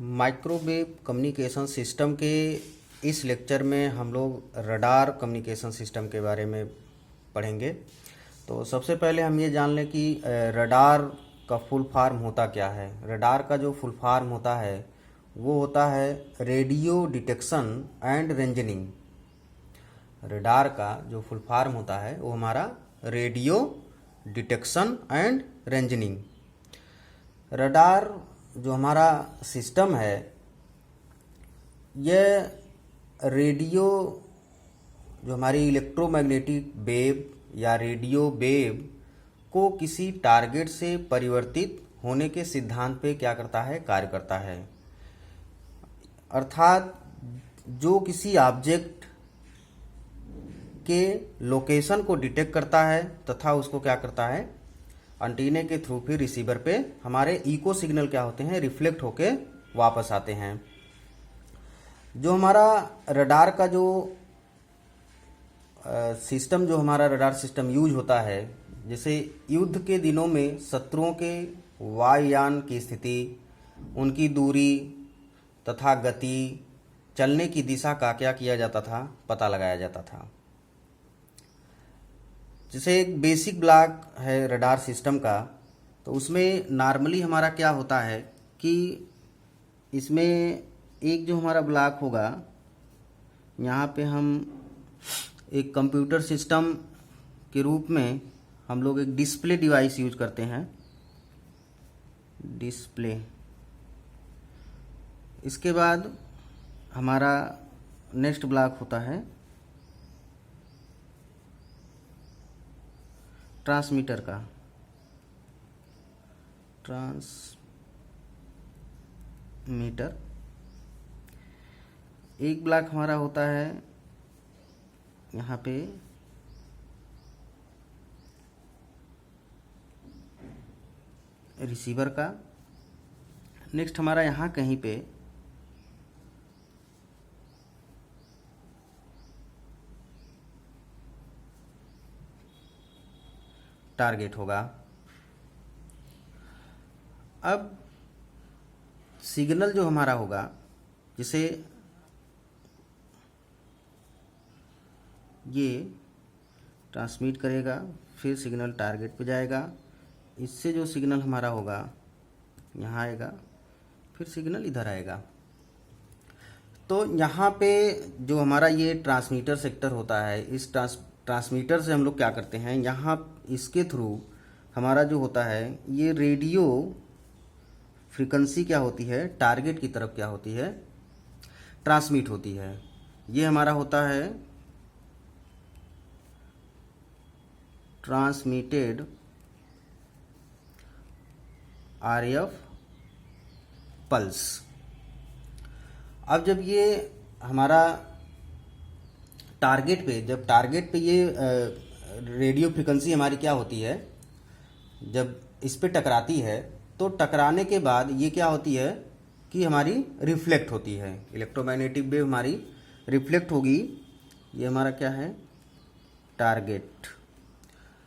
Microwave communication system के इस lecture में हम लोग रडार कम्युनिकेशन सिस्टम के बारे में पढ़ेंगे। तो सबसे पहले हम ये जान लें कि रडार का फुल फॉर्म होता क्या है। रडार का जो फुल फॉर्म होता है वो होता है रेडियो डिटेक्शन एंड रेंजनिंग। रडार का जो फुल फॉर्म होता है वो हमारा रेडियो डिटेक्शन एंड रेंजनिंग। रडार जो हमारा सिस्टम है यह रेडियो जो हमारी इलेक्ट्रोमैग्नेटिक वेव या रेडियो वेव को किसी टारगेट से परिवर्तित होने के सिद्धांत पे क्या करता है, कार्य करता है। अर्थात जो किसी ऑब्जेक्ट के लोकेशन को डिटेक्ट करता है तथा उसको क्या करता है, एंटीने के थ्रू फिर रिसीवर पे हमारे इको सिग्नल क्या होते हैं, रिफ्लेक्ट होके वापस आते हैं। जो हमारा रडार का जो सिस्टम जो हमारा रडार सिस्टम यूज होता है, जैसे युद्ध के दिनों में शत्रुओं के वायुयान की स्थिति, उनकी दूरी तथा गति, चलने की दिशा का क्या किया जाता था, पता लगाया जाता था। जैसे एक बेसिक ब्लॉक है रडार सिस्टम का, तो उसमें नॉर्मली हमारा क्या होता है कि इसमें एक जो हमारा ब्लॉक होगा, यहाँ पे हम एक कंप्यूटर सिस्टम के रूप में हम लोग एक डिस्प्ले डिवाइस यूज करते हैं, डिस्प्ले। इसके बाद हमारा नेक्स्ट ब्लॉक होता है ट्रांसमीटर का, ट्रांसमीटर। एक ब्लॉक हमारा होता है यहाँ पे रिसीवर का। नेक्स्ट हमारा यहाँ कहीं पे टारगेट होगा। अब सिग्नल जो हमारा होगा, जिसे ये ट्रांसमिट करेगा, फिर सिग्नल टारगेट पे जाएगा। इससे जो सिग्नल हमारा होगा यहाँ आएगा, फिर सिग्नल इधर आएगा। तो यहाँ पे जो हमारा ये ट्रांसमीटर सेक्टर होता है, इस ट्रांसमीटर से हम लोग क्या करते हैं, यहाँ इसके थ्रू हमारा जो होता है ये रेडियो फ्रीक्वेंसी क्या होती है, टारगेट की तरफ क्या होती है, ट्रांसमिट होती है। ये हमारा होता है ट्रांसमिटेड आरएफ पल्स। अब जब ये हमारा टारगेट पे, जब टारगेट पे ये रेडियो फ्रीक्वेंसी हमारी क्या होती है, जब इस पे टकराती है, तो टकराने के बाद ये क्या होती है कि हमारी रिफ्लेक्ट होती है। इलेक्ट्रोमैग्नेटिक वेव हमारी रिफ्लेक्ट होगी। ये हमारा क्या है, टारगेट।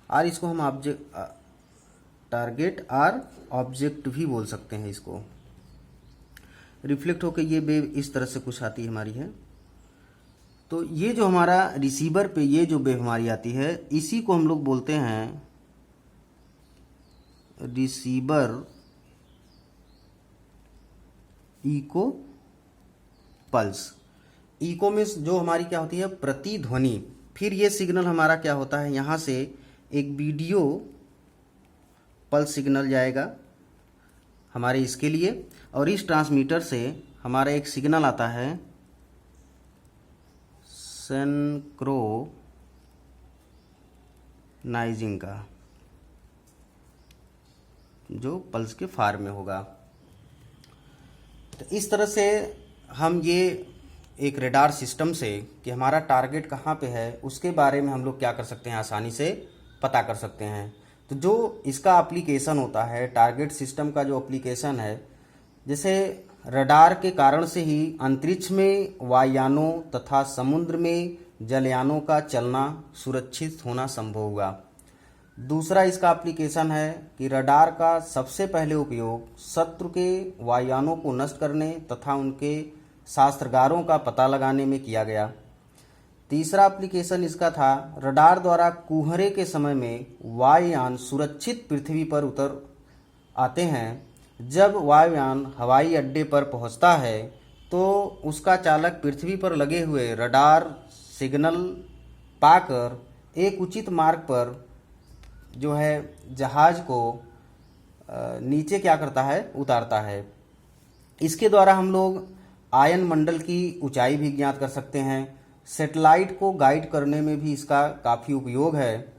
और इसको हम ऑब्जेक्ट, टारगेट और ऑब्जेक्ट भी बोल सकते हैं इसको। रिफ्लेक्ट होकर ये वेव इस तरह से कुछ आती हमारी है। तो ये जो हमारा रिसीवर पे ये जो वेव हमारी आती है, इसी को हम लोग बोलते हैं रिसीवर इको पल्स। इको में जो हमारी क्या होती है, प्रतिध्वनि। फिर ये सिग्नल हमारा क्या होता है, यहाँ से एक वीडियो पल्स सिग्नल जाएगा हमारे इसके लिए, और इस ट्रांसमीटर से हमारा एक सिग्नल आता है सिंक्रोनाइजिंग का, जो पल्स के फॉर्म में होगा। तो इस तरह से हम ये एक रडार सिस्टम से कि हमारा टारगेट कहाँ पे है उसके बारे में हम लोग क्या कर सकते हैं, आसानी से पता कर सकते हैं। तो जो इसका एप्लीकेशन होता है, टारगेट सिस्टम का जो एप्लीकेशन है, जैसे रडार के कारण से ही अंतरिक्ष में वायुयानों तथा समुद्र में जलयानों का चलना सुरक्षित होना संभव हुआ। दूसरा इसका एप्लीकेशन है कि रडार का सबसे पहले उपयोग शत्रु के वायुयानों को नष्ट करने तथा उनके शस्त्रागारों का पता लगाने में किया गया। तीसरा एप्लीकेशन इसका था रडार द्वारा कुहरे के समय में वायुयान सुरक्षित पृथ्वी पर उतर आते हैं। जब वायुयान हवाई अड्डे पर पहुंचता है तो उसका चालक पृथ्वी पर लगे हुए रडार सिग्नल पाकर एक उचित मार्ग पर जो है जहाज को नीचे क्या करता है, उतारता है। इसके द्वारा हम लोग आयन मंडल की ऊंचाई भी ज्ञात कर सकते हैं। सैटेलाइट को गाइड करने में भी इसका काफ़ी उपयोग है।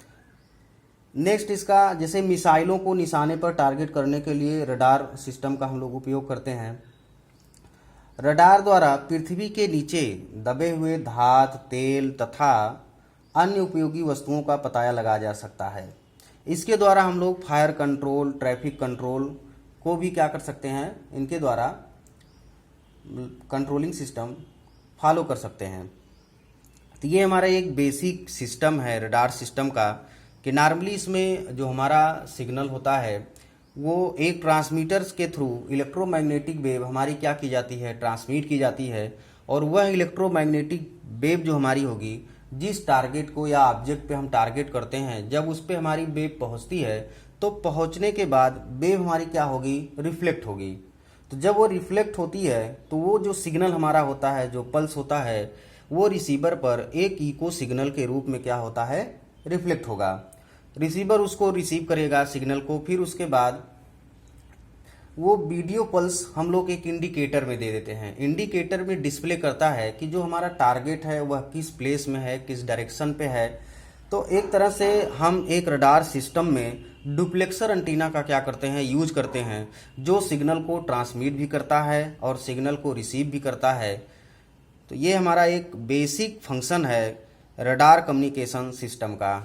नेक्स्ट इसका जैसे मिसाइलों को निशाने पर टारगेट करने के लिए रडार सिस्टम का हम लोग उपयोग करते हैं। रडार द्वारा पृथ्वी के नीचे दबे हुए धात, तेल तथा अन्य उपयोगी वस्तुओं का पता लगाया जा सकता है। इसके द्वारा हम लोग फायर कंट्रोल, ट्रैफिक कंट्रोल को भी क्या कर सकते हैं, इनके द्वारा कंट्रोलिंग सिस्टम फॉलो कर सकते हैं। तो ये हमारा एक बेसिक सिस्टम है रडार सिस्टम का कि नॉर्मली इसमें जो हमारा सिग्नल होता है वो एक ट्रांसमीटर्स के थ्रू इलेक्ट्रोमैग्नेटिक वेव हमारी क्या की जाती है, ट्रांसमिट की जाती है। और वह इलेक्ट्रोमैग्नेटिक वेव जो हमारी होगी, जिस टारगेट को या ऑब्जेक्ट पे हम टारगेट करते हैं, जब उस पे हमारी वेव पहुंचती है तो पहुंचने के बाद वेव हमारी क्या होगी, रिफ्लेक्ट होगी। तो जब वो रिफ्लेक्ट होती है तो वो जो सिग्नल हमारा होता है, जो पल्स होता है, वो रिसीवर पर एक इको सिग्नल के रूप में क्या होता है, रिफ्लेक्ट होगा। रिसीवर उसको रिसीव करेगा सिग्नल को, फिर उसके बाद वो वीडियो पल्स हम लोग एक इंडिकेटर में दे देते हैं। इंडिकेटर में डिस्प्ले करता है कि जो हमारा टारगेट है वह किस प्लेस में है, किस डायरेक्शन पे है। तो एक तरह से हम एक रडार सिस्टम में डुप्लेक्सर एंटीना का क्या करते हैं, यूज करते हैं, जो सिग्नल को ट्रांसमिट भी करता है और सिग्नल को रिसीव भी करता है। तो ये हमारा एक बेसिक फंक्शन है रडार कम्युनिकेशन सिस्टम का।